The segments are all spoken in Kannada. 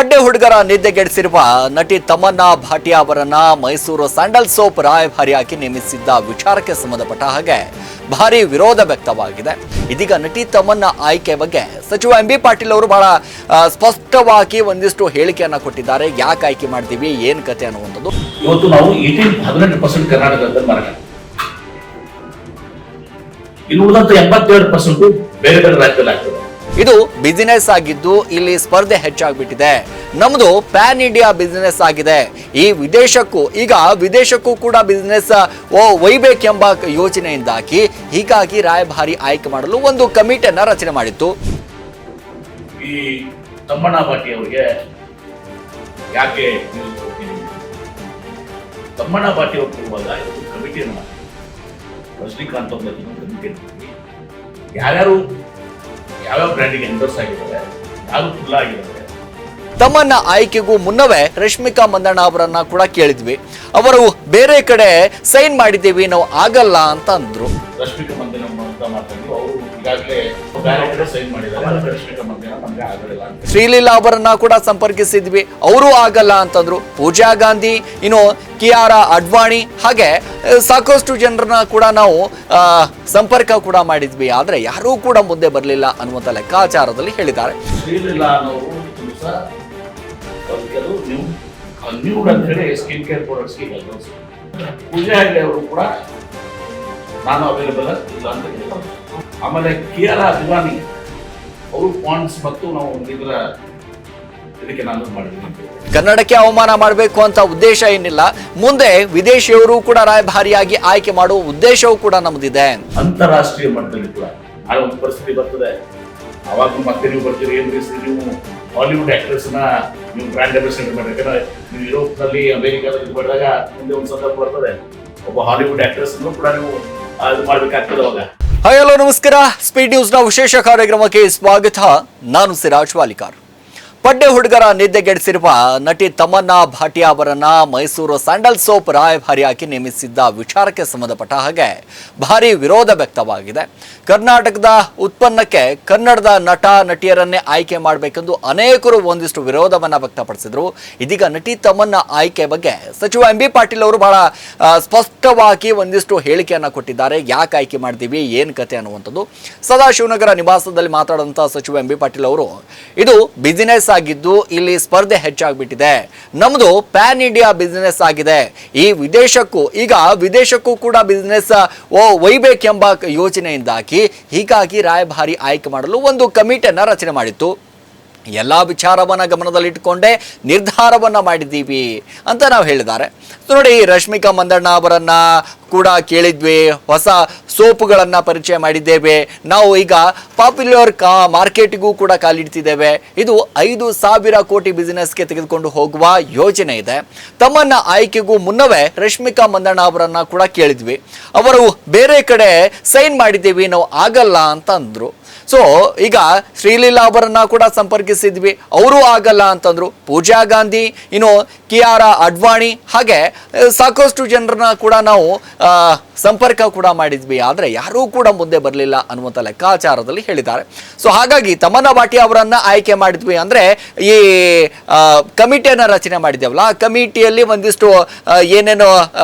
ಪಡ್ಡೆ ಹುಡುಗರ ನಿದ್ದೆಗೆಡಿಸಿರುವ ನಟಿ ತಮನ್ನಾ ಭಾಟಿಯಾ ಅವರನ್ನ ಮೈಸೂರು ಸ್ಯಾಂಡಲ್ ಸೋಪ್ ರಾಯಭಾರಿಯಾಗಿ ನೇಮಿಸಿದ್ದ ವಿಚಾರಕ್ಕೆ ಸಂಬಂಧಪಟ್ಟ ಹಾಗೆ ಭಾರಿ ವಿರೋಧ ವ್ಯಕ್ತವಾಗಿದೆ. ಇದೀಗ ನಟಿ ತಮನ್ನಾ ಆಯ್ಕೆ ಬಗ್ಗೆ ಸಚಿವ ಎಂ ಬಿ ಪಾಟೀಲ್ ಅವರು ಬಹಳ ಸ್ಪಷ್ಟವಾಗಿ ಒಂದಿಷ್ಟು ಹೇಳಿಕೆಯನ್ನ ಕೊಟ್ಟಿದ್ದಾರೆ. ಯಾಕೆ ಆಯ್ಕೆ ಮಾಡ್ತೀವಿ, ಏನ್ ಕತೆ ಅನ್ನುವಂಥದ್ದು. ಇವತ್ತು ನಾವು 18% ಕರ್ನಾಟಕದಲ್ಲಿ ಮಾರಾಟ, ಇನ್ನು ಉಳಿದಂತ 82% ಬೇರೆ ಬೇರೆ ರಾಜ್ಯದಲ್ಲಿ ಆಗ್ತದೆ. ಇದು ಬಿಸಿನೆಸ್ ಆಗಿದ್ದು ಇಲ್ಲಿ ಸ್ಪರ್ಧೆ ಹೆಚ್ಚಾಗ್ಬಿಟ್ಟಿದೆ. ನಮ್ದು ಪ್ಯಾನ್ ಇಂಡಿಯಾ ಬಿಸಿನೆಸ್ ಆಗಿದೆ. ಈ ವಿದೇಶಕ್ಕೂ ಕೂಡ ಬಿಸಿನೆಸ್ ಒಯ್ಬೇಕೆಂಬ ಯೋಚನೆಯಿಂದಾಗಿ ಹೀಗಾಗಿ ರಾಯಭಾರಿ ಆಯ್ಕೆ ಮಾಡಲು ಒಂದು ಕಮಿಟಿಯನ್ನ ರಚನೆ ಮಾಡಿತ್ತು. ಈ ತಮ್ಮಣ್ಣ ಭಾಟಿ ಅವರಿಗೆ ಯಾಕೆ ತಮ್ಮಣ್ಣ ಭಾಟಿ ಅವರು ಕೊಡುವಾಗ ಕಮಿಟಿಯನ್ನು ರಜನಿಕಾಂತ್ ಅವ್ರ ಕಮಿಟಿ ಯಾರ್ಯಾರು ಯಾವ್ಯಾವ ಬ್ರ್ಯಾಂಡಿಗೆ ಎಂಡೋರ್ಸ್ ಆಗಿದ್ದಾರೆ, ಯಾರು ಫುಲ್ ಆಗಿದ್ದಾರೆ. ತಮ್ಮನ್ನ ಆಯ್ಕೆಗೂ ಮುನ್ನವೇ ರಶ್ಮಿಕಾ ಮಂದಣ್ಣ ಅವರನ್ನ ಕೂಡ ಕೇಳಿದ್ವಿ. ಅವರು ಬೇರೆ ಕಡೆ ಸೈನ್ ಮಾಡಿದ್ದೀವಿ, ನಾವು ಆಗಲ್ಲ ಅಂತ ಅಂದ್ರು. ರಶ್ಮಿಕಾ ಮಂದಣ್ಣ ಮಾತಾಡಿದ್ರು, ಅವರು ಈಗಾಗಲೇ ಬೇರೆ ಕಡೆ ಸೈನ್ ಮಾಡಿದ್ದಾರೆ. ರಶ್ಮಿಕಾ ಮಂದಣ್ಣ ನಮ್ಗೆ ಆಗಲಿಲ್ಲ ಅಂತ. ಶ್ರೀಲೀಲಾ ಅವರನ್ನ ಕೂಡ ಸಂಪರ್ಕಿಸಿದ್ವಿ, ಅವರು ಆಗಲ್ಲ ಅಂತಂದ್ರು. ಪೂಜಾ ಗಾಂಧಿ, ಇನ್ನು ಕಿಯಾರಾ ಅಡ್ವಾಣಿ, ಹಾಗೆ ಸಾಕಷ್ಟು ಜನರನ್ನ ಕೂಡ ನಾವು ಸಂಪರ್ಕ ಕೂಡ ಮಾಡಿದ್ವಿ. ಆದ್ರೆ ಯಾರೂ ಕೂಡ ಮುಂದೆ ಬರಲಿಲ್ಲ ಅನ್ನುವಂತ ಲೆಕ್ಕಾಚಾರದಲ್ಲಿ ಹೇಳಿದ್ದಾರೆ. ಶ್ರೀಲೀಲಾ ನ್ಯೂಡ್ ಅಂತ ಹೇಳಿ ಸ್ಕಿನ್ ಕೇರ್ ಪ್ರಾಡಕ್ಟ್ಸ್ಗೆ ಹೇಳ್ತಾರೆ. ಪೂಜಾ ಹೆಗ್ಡೆ ಅವರು ಕೂಡ ನಾನು ಅವೈಲೇಬಲ್ ಇಲ್ಲ ಅಂತ ಹೇಳ್ತಾರೆ. ಆಮೇಲೆ ಕಿಯಾರಾ ಅಡ್ವಾಣಿ ಅವರು ಪಾಯಿಂಟ್ಸ್ ಮತ್ತು ನಾವು ಇದಕ್ಕೆ ನಾನು ಮಾಡಿದ್ದೀನಿ. ಕನ್ನಡಕ್ಕೆ ಅವಮಾನ ಮಾಡಬೇಕು ಅಂತ ಉದ್ದೇಶ ಏನಿಲ್ಲ. ಮುಂದೆ ವಿದೇಶಿಯವರು ಕೂಡ ರಾಯಭಾರಿಯಾಗಿ ಆಯ್ಕೆ ಮಾಡುವ ಉದ್ದೇಶವೂ ಕೂಡ ನಮ್ದಿದೆ. ಅಂತಾರಾಷ್ಟ್ರೀಯ ಮಟ್ಟದಲ್ಲಿ ಕೂಡ ಆ ಒಂದು ಪರಿಸ್ಥಿತಿ ಬರ್ತದೆ. ಅವಾಗ ಮತ್ತೆ ನೀವು ಬರ್ತೀರಿ, ನೀವು ಹಾಲಿವುಡ್ ಆಕ್ಟರ್ಸ್ ನೀವು ಬ್ರ್ಯಾಂಡ್ ಅಂಬಾಸಿಡರ್ ಮಾಡ್ಬೇಕಂದ್ರೆ ನೀವು ಯುರೋಪ್ ನಲ್ಲಿ ಅಮೆರಿಕಾದಲ್ಲಿ ಮಾಡಿದಾಗ ಮುಂದೆ ಒಂದು ಸಂದರ್ಭ ಬರ್ತದೆ, ಒಬ್ಬ ಹಾಲಿವುಡ್ ಆಕ್ಟರ್ಸ್ ಕೂಡ ನೀವು ಅದು ಮಾಡ್ಬೇಕಾಗ್ತದೆ. ಅವಾಗ ಹಲೋ ನಮಸ್ಕಾರ, ಸ್ಪೀಡ್ ನ್ಯೂಸ್ ನ ವಿಶೇಷ ಕಾರ್ಯಕ್ರಮಕ್ಕೆ ಸ್ವಾಗತ. ನಾನು ಸಿರಾಜ್ ವಾಲಿಕಾರ್. ಪಡ್ಡೆ ಹುಡುಗರ ನಿದ್ದೆಗೆಡಿಸಿರುವ ನಟಿ ತಮನ್ನಾ ಭಾಟಿಯಾ ಅವರನ್ನ ಮೈಸೂರು ಸ್ಯಾಂಡಲ್ ಸೋಪ್ ರಾಯಭಾರಿಯಾಗಿ ನೇಮಿಸಿದ್ದ ವಿಚಾರಕ್ಕೆ ಸಂಬಂಧಪಟ್ಟ ಹಾಗೆ ಭಾರಿ ವಿರೋಧ ವ್ಯಕ್ತವಾಗಿದೆ. ಕರ್ನಾಟಕದ ಉತ್ಪನ್ನಕ್ಕೆ ಕನ್ನಡದ ನಟ ನಟಿಯರನ್ನೇ ಆಯ್ಕೆ ಮಾಡಬೇಕೆಂದು ಅನೇಕರು ಒಂದಿಷ್ಟು ವಿರೋಧವನ್ನ ವ್ಯಕ್ತಪಡಿಸಿದ್ರು. ಇದೀಗ ನಟಿ ತಮನ್ನಾ ಆಯ್ಕೆ ಬಗ್ಗೆ ಸಚಿವ ಎಂ ಬಿ ಪಾಟೀಲ್ ಅವರು ಬಹಳ ಸ್ಪಷ್ಟವಾಗಿ ಒಂದಿಷ್ಟು ಹೇಳಿಕೆಯನ್ನ ಕೊಟ್ಟಿದ್ದಾರೆ. ಯಾಕೆ ಆಯ್ಕೆ ಮಾಡ್ತೀವಿ, ಏನ್ ಕತೆ ಅನ್ನುವಂಥದ್ದು. ಸದಾಶಿವನಗರ ನಿವಾಸದಲ್ಲಿ ಮಾತಾಡಿದಂಥ ಸಚಿವ ಎಂ ಬಿ ಪಾಟೀಲ್ ಅವರು, ಇದು ಬಿಸಿನೆಸ್ ಆಗಿದ್ದು ಇಲ್ಲಿ ಸ್ಪರ್ಧೆ ಹೆಚ್ಚಾಗ್ಬಿಟ್ಟಿದೆ. ನಮ್ದು ಪ್ಯಾನ್ ಇಂಡಿಯಾ ಬಿಸಿನೆಸ್ ಆಗಿದೆ. ಈ ವಿದೇಶಕ್ಕೂ ಕೂಡ ಬಿಸಿನೆಸ್ ಒಯ್ಬೇಕೆಂಬ ಯೋಚನೆಯಿಂದಾಗಿ ಹೀಗಾಗಿ ರಾಯಭಾರಿ ಆಯ್ಕೆ ಮಾಡಲು ಒಂದು ಕಮಿಟಿಯನ್ನ ರಚನೆ ಮಾಡಿತ್ತು. ಎಲ್ಲ ವಿಚಾರವನ್ನ ಗಮನದಲ್ಲಿಟ್ಟುಕೊಂಡೇ ನಿರ್ಧಾರವನ್ನ ಮಾಡಿದ್ದೀವಿ ಅಂತ ನಾವು ಹೇಳಿದ್ದಾರೆ. ನೋಡಿ, ರಶ್ಮಿಕಾ ಮಂದಣ್ಣ ಅವರನ್ನ ಕೂಡ ಕೇಳಿದ್ವಿ, ಹೊಸ ಸೋಪುಗಳನ್ನ ಪರಿಚಯ ಮಾಡಿದ್ದೇವೆ. ನಾವು ಈಗ ಪಾಪ್ಯುಲರ್ ಮಾರ್ಕೆಟ್ಗೂ ಕೂಡ ಕಾಲಿಡ್ತಿದ್ದೇವೆ. ಇದು 5,000 ಕೋಟಿ ಬಿಸಿನೆಸ್ಗೆ ತೆಗೆದುಕೊಂಡು ಹೋಗುವ ಯೋಜನೆ ಇದೆ. ತಮ್ಮನ್ನ ಆಯ್ಕೆಗೂ ಮುನ್ನವೇ ರಶ್ಮಿಕಾ ಮಂದಣ್ಣ ಅವರನ್ನ ಕೂಡ ಕೇಳಿದ್ವಿ, ಅವರು ಬೇರೆ ಕಡೆ ಸೈನ್ ಮಾಡಿದ್ದೀವಿ, ನಾವು ಆಗಲ್ಲ ಅಂತ ಅಂದ್ರು. ಸೊ ಈಗ ಶ್ರೀಲೀಲಾ ಅವರನ್ನ ಕೂಡ ಸಂಪರ್ಕಿಸಿದ್ವಿ, ಅವರು ಆಗಲ್ಲ ಅಂತಂದ್ರು. ಪೂಜಾ ಗಾಂಧಿ, ಇನ್ನು ಕಿಯಾರಾ ಅಡ್ವಾಣಿ, ಹಾಗೆ ಸಾಕಷ್ಟು ಜನರನ್ನ ಕೂಡ ನಾವು ಸಂಪರ್ಕ ಕೂಡ ಮಾಡಿದ್ವಿ. ಆದ್ರೆ ಯಾರೂ ಕೂಡ ಮುಂದೆ ಬರಲಿಲ್ಲ ಅನ್ನುವಂಥ ಲೆಕ್ಕಾಚಾರದಲ್ಲಿ ಹೇಳಿದ್ದಾರೆ. ಸೊ ಹಾಗಾಗಿ ತಮನ್ನಾ ಭಾಟಿಯಾ ಅವರನ್ನ ಆಯ್ಕೆ ಮಾಡಿದ್ವಿ ಅಂದ್ರೆ ಈ ಕಮಿಟಿಯನ್ನ ರಚನೆ ಮಾಡಿದ್ದೇವಲ್ಲ, ಆ ಕಮಿಟಿಯಲ್ಲಿ ಒಂದಿಷ್ಟು ಏನೇನು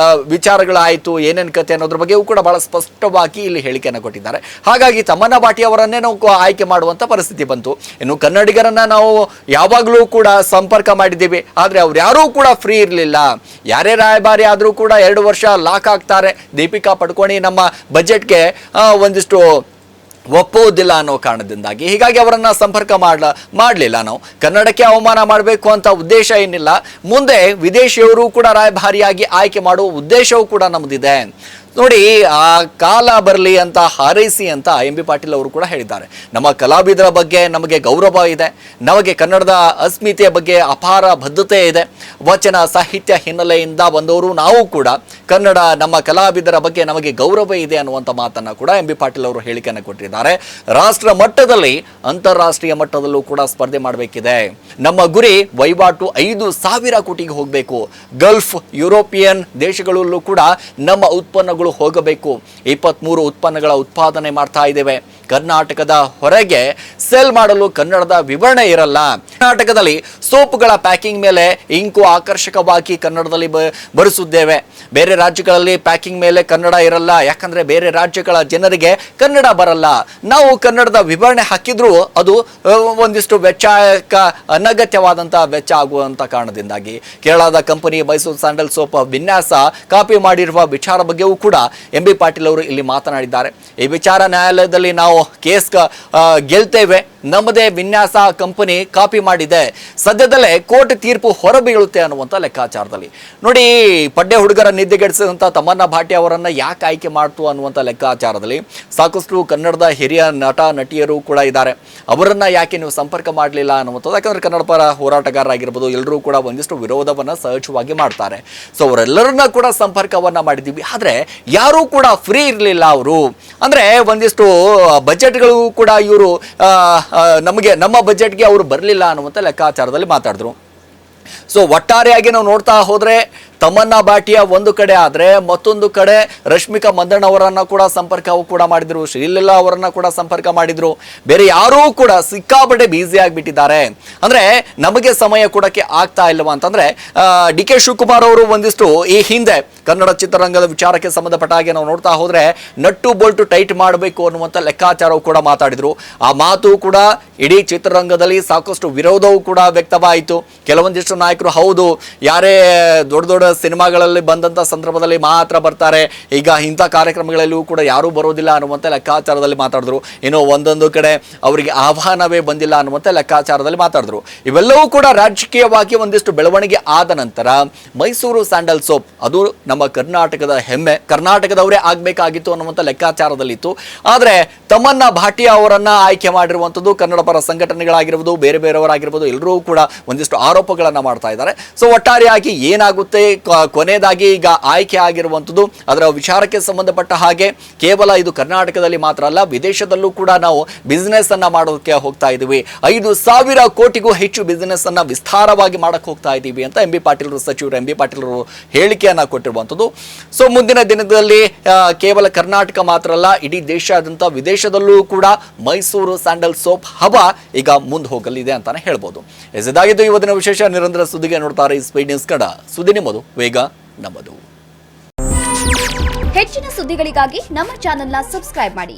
ವಿಚಾರಗಳಾಯಿತು, ಏನೇನು ಕತೆ ಅನ್ನೋದ್ರ ಬಗ್ಗೆಯೂ ಕೂಡ ಬಹಳ ಸ್ಪಷ್ಟವಾಗಿ ಇಲ್ಲಿ ಹೇಳಿಕೆಯನ್ನು ಕೊಟ್ಟಿದ್ದಾರೆ. ಹಾಗಾಗಿ ತಮನ್ನಾ ಭಾಟಿಯಾ ಅವರನ್ನೇ ನಾವು ಆಯ್ಕೆ ಮಾಡುವಂತ ಪರಿಸ್ಥಿತಿ ಬಂತು. ಇನ್ನು ಕನ್ನಡಿಗರನ್ನ ನಾವು ಯಾವಾಗಲೂ ಕೂಡ ಸಂಪರ್ಕ ಮಾಡಿದ್ದೀವಿ, ಆದ್ರೆ ಅವ್ರು ಯಾರೂ ಕೂಡ ಫ್ರೀ ಇರಲಿಲ್ಲ. ಯಾರೇ ರಾಯಭಾರಿ ಆದ್ರೂ ಕೂಡ 2 ವರ್ಷ ಲಾಕ್ ಆಗ್ತಾರೆ. ದೀಪಿಕಾ ಪಡುಕೋಣೆ ನಮ್ಮ ಬಜೆಟ್ಗೆ ಒಂದಿಷ್ಟು ಒಪ್ಪುವುದಿಲ್ಲ ಅನ್ನೋ ಕಾರಣದಿಂದಾಗಿ ಹೀಗಾಗಿ ಅವರನ್ನ ಸಂಪರ್ಕ ಮಾಡಲಿಲ್ಲ. ನಾವು ಕನ್ನಡಕ್ಕೆ ಅವಮಾನ ಮಾಡಬೇಕು ಅಂತ ಉದ್ದೇಶ ಏನಿಲ್ಲ. ಮುಂದೆ ವಿದೇಶಿಯವರು ಕೂಡ ರಾಯಭಾರಿಯಾಗಿ ಆಯ್ಕೆ ಮಾಡುವ ಉದ್ದೇಶವೂ ಕೂಡ ನಮ್ದಿದೆ. ನೋಡಿ, ಆ ಕಾಲ ಬರಲಿ ಅಂತ ಹಾರೈಸಿ ಅಂತ ಎಂ ಬಿ ಪಾಟೀಲ್ ಅವರು ಕೂಡ ಹೇಳಿದ್ದಾರೆ. ನಮ್ಮ ಕಲಾವಿದರ ಬಗ್ಗೆ ನಮಗೆ ಗೌರವ ಇದೆ, ನಮಗೆ ಕನ್ನಡದ ಅಸ್ಮಿತೆಯ ಬಗ್ಗೆ ಅಪಾರ ಬದ್ಧತೆ ಇದೆ. ವಚನ ಸಾಹಿತ್ಯ ಹಿನ್ನೆಲೆಯಿಂದ ಬಂದವರು ನಾವು ಕೂಡ ಕನ್ನಡ, ನಮ್ಮ ಕಲಾವಿದರ ಬಗ್ಗೆ ನಮಗೆ ಗೌರವ ಇದೆ ಅನ್ನುವಂಥ ಮಾತನ್ನ ಕೂಡ ಎಂ ಬಿ ಪಾಟೀಲ್ ಅವರು ಹೇಳಿಕೆಯನ್ನು ಕೊಟ್ಟಿದ್ದಾರೆ. ರಾಷ್ಟ್ರ ಮಟ್ಟದಲ್ಲಿ ಅಂತಾರಾಷ್ಟ್ರೀಯ ಮಟ್ಟದಲ್ಲೂ ಕೂಡ ಸ್ಪರ್ಧೆ ಮಾಡಬೇಕಿದೆ. ನಮ್ಮ ಗುರಿ ವಹಿವಾಟು 5,000 ಕೋಟಿಗೆ ಹೋಗಬೇಕು. ಗಲ್ಫ್, ಯುರೋಪಿಯನ್ ದೇಶಗಳಲ್ಲೂ ಕೂಡ ನಮ್ಮ ಉತ್ಪನ್ನಗಳು ಹೋಗಬೇಕು. 23 ಉತ್ಪನ್ನಗಳ ಉತ್ಪಾದನೆ ಮಾಡ್ತಾ ಇದ್ದೇವೆ. ಕರ್ನಾಟಕದ ಹೊರಗೆ ಸೇಲ್ ಮಾಡಲು ಕನ್ನಡದ ವಿವರಣೆ ಇರಲ್ಲ. ಕರ್ನಾಟಕದಲ್ಲಿ ಸೋಪುಗಳ ಪ್ಯಾಕಿಂಗ್ ಮೇಲೆ ಇಂಕು ಆಕರ್ಷಕವಾಗಿ ಕನ್ನಡದಲ್ಲಿ ಬರೆಸುತ್ತೇವೆ. ಬೇರೆ ರಾಜ್ಯಗಳಲ್ಲಿ ಪ್ಯಾಕಿಂಗ್ ಮೇಲೆ ಕನ್ನಡ ಇರಲ್ಲ, ಯಾಕಂದ್ರೆ ಬೇರೆ ರಾಜ್ಯಗಳ ಜನರಿಗೆ ಕನ್ನಡ ಬರಲ್ಲ. ನಾವು ಕನ್ನಡದ ವಿವರಣೆ ಹಾಕಿದ್ರು ಅದು ಒಂದಿಷ್ಟು ವೆಚ್ಚ, ಅನಗತ್ಯವಾದಂತಹ ವೆಚ್ಚ ಆಗುವಂತ ಕಾರಣದಿಂದಾಗಿ ಕೇರಳದ ಕಂಪನಿ ಮೈಸೂರು ಸ್ಯಾಂಡಲ್ ಸೋಪ್ ವಿನ್ಯಾಸ ಕಾಪಿ ಮಾಡಿರುವ ವಿಚಾರ ಬಗ್ಗೆಯೂ ಕೂಡ ಎಂ.ಬಿ. ಪಾಟೀಲ್ ಅವರು ಇಲ್ಲಿ ಮಾತನಾಡಿದ್ದಾರೆ. ಈ ವಿಚಾರ ನ್ಯಾಯಾಲಯದಲ್ಲಿ ನಾವು ಕೇಸ್ ಗೆಲ್ತೇವೆ, ನಮ್ಮದೇ ವಿನ್ಯಾಸ ಕಂಪನಿ ಕಾಪಿ ಮಾಡಿದೆ, ಸದ್ಯದಲ್ಲೇ ಕೋರ್ಟ್ ತೀರ್ಪು ಹೊರಬೀಳುತ್ತೆ ಅನ್ನುವಂಥ ಲೆಕ್ಕಾಚಾರದಲ್ಲಿ ನೋಡಿ. ಪಡ್ಡೆ ಹುಡುಗರ ನಿದ್ದೆಗೆಡಿಸಿದಂಥ ತಮನ್ನಾ ಭಾಟಿಯಾ ಅವರನ್ನ ಯಾಕೆ ಆಯ್ಕೆ ಮಾಡ್ತು ಅನ್ನುವಂಥ ಲೆಕ್ಕಾಚಾರದಲ್ಲಿ ಸಾಕಷ್ಟು ಕನ್ನಡದ ಹಿರಿಯ ನಟ ನಟಿಯರು ಕೂಡ ಇದ್ದಾರೆ. ಅವರನ್ನ ಯಾಕೆ ನೀವು ಸಂಪರ್ಕ ಮಾಡಲಿಲ್ಲ ಅನ್ನುವಂಥದ್ದು, ಯಾಕಂದ್ರೆ ಕನ್ನಡ ಪರ ಹೋರಾಟಗಾರರಾಗಿರ್ಬೋದು ಎಲ್ಲರೂ ಕೂಡ ಒಂದಿಷ್ಟು ವಿರೋಧವನ್ನ ಸಹಜವಾಗಿ ಮಾಡ್ತಾರೆ. ಸೊ ಅವರೆಲ್ಲರನ್ನ ಕೂಡ ಸಂಪರ್ಕವನ್ನ ಮಾಡಿದ್ದೀವಿ, ಆದ್ರೆ ಯಾರೂ ಕೂಡ ಫ್ರೀ ಇರಲಿಲ್ಲ. ಅವರು ಅಂದ್ರೆ ಒಂದಿಷ್ಟು ಬಜೆಟ್ಗಳು ಕೂಡ ಇವರು ನಮಗೆ ನಮ್ಮ ಬಜೆಟ್ಗೆ ಅವರು ಬರಲಿಲ್ಲ ಅನ್ನುವಂಥ ಲೆಕ್ಕಾಚಾರದಲ್ಲಿ ಮಾತಾಡಿದ್ರು. ಸೊ ಒಟ್ಟಾರೆಯಾಗಿ ನಾವು ನೋಡ್ತಾ ಹೋದ್ರೆ ತಮನ್ನಾ ಭಾಟಿಯಾ ಒಂದು ಕಡೆ ಆದ್ರೆ ಮತ್ತೊಂದು ಕಡೆ ರಶ್ಮಿಕಾ ಮಂದಣ್ಣ ಅವರನ್ನ ಕೂಡ ಸಂಪರ್ಕ ಕೂಡ ಮಾಡಿದ್ರು, ಶ್ರೀಲೀಲಾ ಅವರನ್ನ ಕೂಡ ಸಂಪರ್ಕ ಮಾಡಿದ್ರು. ಬೇರೆ ಯಾರೂ ಕೂಡ ಸಿಕ್ಕಾಪಟ್ಟೆ ಬ್ಯುಸಿ ಆಗಿಬಿಟ್ಟಿದ್ದಾರೆ. ಅಂದ್ರೆ ನಮಗೆ ಸಮಯ ಕೊಡಕ್ಕೆ ಆಗ್ತಾ ಇಲ್ವಾ ಅಂತಂದ್ರೆ ಡಿ.ಕೆ. ಶಿವಕುಮಾರ್ ಅವರು ಒಂದಿಷ್ಟು ಈ ಹಿಂದೆ ಕನ್ನಡ ಚಿತ್ರರಂಗದ ವಿಚಾರಕ್ಕೆ ಸಂಬಂಧಪಟ್ಟ ಹಾಗೆ ನಾವು ನೋಡ್ತಾ ಹೋದ್ರೆ ನಟ್ಟು ಬೋಲ್ಟು ಟೈಟ್ ಮಾಡಬೇಕು ಅನ್ನುವಂಥ ಲೆಕ್ಕಾಚಾರವು ಕೂಡ ಮಾತಾಡಿದ್ರು. ಆ ಮಾತು ಕೂಡ ಇಡೀ ಚಿತ್ರರಂಗದಲ್ಲಿ ಸಾಕಷ್ಟು ವಿರೋಧವೂ ಕೂಡ ವ್ಯಕ್ತವಾಯಿತು. ಕೆಲವೊಂದಿಷ್ಟು ನಾಯಕರು ಹೌದು, ಯಾರೇ ದೊಡ್ಡ ದೊಡ್ಡ ಸಿನಿಮಾಗಳಲ್ಲಿ ಬಂದಂಥ ಸಂದರ್ಭದಲ್ಲಿ ಮಾತ್ರ ಬರ್ತಾರೆ, ಈಗ ಇಂಥ ಕಾರ್ಯಕ್ರಮಗಳಲ್ಲೂ ಕೂಡ ಯಾರೂ ಬರೋದಿಲ್ಲ ಅನ್ನುವಂಥ ಲೆಕ್ಕಾಚಾರದಲ್ಲಿ ಮಾತಾಡಿದ್ರು. ಇನ್ನು ಒಂದೊಂದು ಕಡೆ ಅವರಿಗೆ ಆಹ್ವಾನವೇ ಬಂದಿಲ್ಲ ಅನ್ನುವಂಥ ಲೆಕ್ಕಾಚಾರದಲ್ಲಿ ಮಾತಾಡಿದ್ರು. ಇವೆಲ್ಲವೂ ಕೂಡ ರಾಜಕೀಯವಾಗಿ ಒಂದಿಷ್ಟು ಬೆಳವಣಿಗೆ ಆದ ನಂತರ ಮೈಸೂರು ಸ್ಯಾಂಡಲ್ ಸೋಪ್ ಅದು ನಮ್ಮ ಕರ್ನಾಟಕದ ಹೆಮ್ಮೆ, ಕರ್ನಾಟಕದವರೇ ಆಗಬೇಕಾಗಿತ್ತು ಅನ್ನುವಂಥ ಲೆಕ್ಕಾಚಾರದಲ್ಲಿತ್ತು. ಆದರೆ ತಮನ್ನಾ ಭಾಟಿಯಾ ಅವರನ್ನ ಆಯ್ಕೆ ಮಾಡಿರುವಂಥದ್ದು ಕನ್ನಡ ಪರ ಸಂಘಟನೆಗಳಾಗಿರ್ಬೋದು, ಬೇರೆ ಬೇರೆಯವರಾಗಿರ್ಬೋದು ಎಲ್ಲರೂ ಕೂಡ ಒಂದಿಷ್ಟು ಆರೋಪಗಳನ್ನು ಮಾಡ್ತಾ ಇದ್ದಾರೆ. ಸೊ ಒಟ್ಟಾರೆಯಾಗಿ ಏನಾಗುತ್ತೆ, ಕೊನೆಯದಾಗಿ ಈಗ ಆಯ್ಕೆ ಆಗಿರುವಂಥದ್ದು ಅದರ ವಿಚಾರಕ್ಕೆ ಸಂಬಂಧಪಟ್ಟ ಹಾಗೆ ಕೇವಲ ಇದು ಕರ್ನಾಟಕದಲ್ಲಿ ಮಾತ್ರ ಅಲ್ಲ, ವಿದೇಶದಲ್ಲೂ ಕೂಡ ನಾವು ಬಿಸ್ನೆಸ್ ಅನ್ನ ಮಾಡೋದಕ್ಕೆ ಹೋಗ್ತಾ ಇದ್ದೀವಿ. 5,000 ಕೋಟಿಗೂ ಹೆಚ್ಚು ಬಿಸ್ನೆಸ್ ಅನ್ನ ವಿಸ್ತಾರವಾಗಿ ಮಾಡಕ್ಕೆ ಹೋಗ್ತಾ ಇದ್ದೀವಿ ಅಂತ ಎಂ.ಬಿ. ಪಾಟೀಲ್ ಸಚಿವರು ಎಂ.ಬಿ. ಪಾಟೀಲ್ ಹೇಳಿಕೆಯನ್ನ ಕೊಟ್ಟಿರುವಂಥದ್ದು. ಸೊ ಮುಂದಿನ ದಿನದಲ್ಲಿ ಕೇವಲ ಕರ್ನಾಟಕ ಮಾತ್ರ ಅಲ್ಲ, ಇಡೀ ದೇಶಾದ್ಯಂತ ವಿದೇಶದಲ್ಲೂ ಕೂಡ ಮೈಸೂರು ಸ್ಯಾಂಡಲ್ ಸೋಪ್ ಹವಾ ಈಗ ಮುಂದೆ ಹೋಗಲಿದೆ ಅಂತಾನೆ ಹೇಳ್ಬೋದು. ಇದಾಗಿದ್ದು ಇವತ್ತಿನ ವಿಶೇಷ. ನಿರಂತರ ಸುದ್ದಿಗೆ ನೋಡ್ತಾರೆ ಸ್ಪೀಡ್ ನ್ಯೂಸ್ ಕನ್ನಡ. ಸುದ್ದಿ ನಿಮ್ಮದು, ವೇಗ ನಮ್ಮದು. ಹೆಚ್ಚಿನ ಸುದ್ದಿಗಳಿಗಾಗಿ ನಮ್ಮ ಚಾನೆಲ್ನ ಸಬ್ಸ್ಕ್ರೈಬ್ ಮಾಡಿ.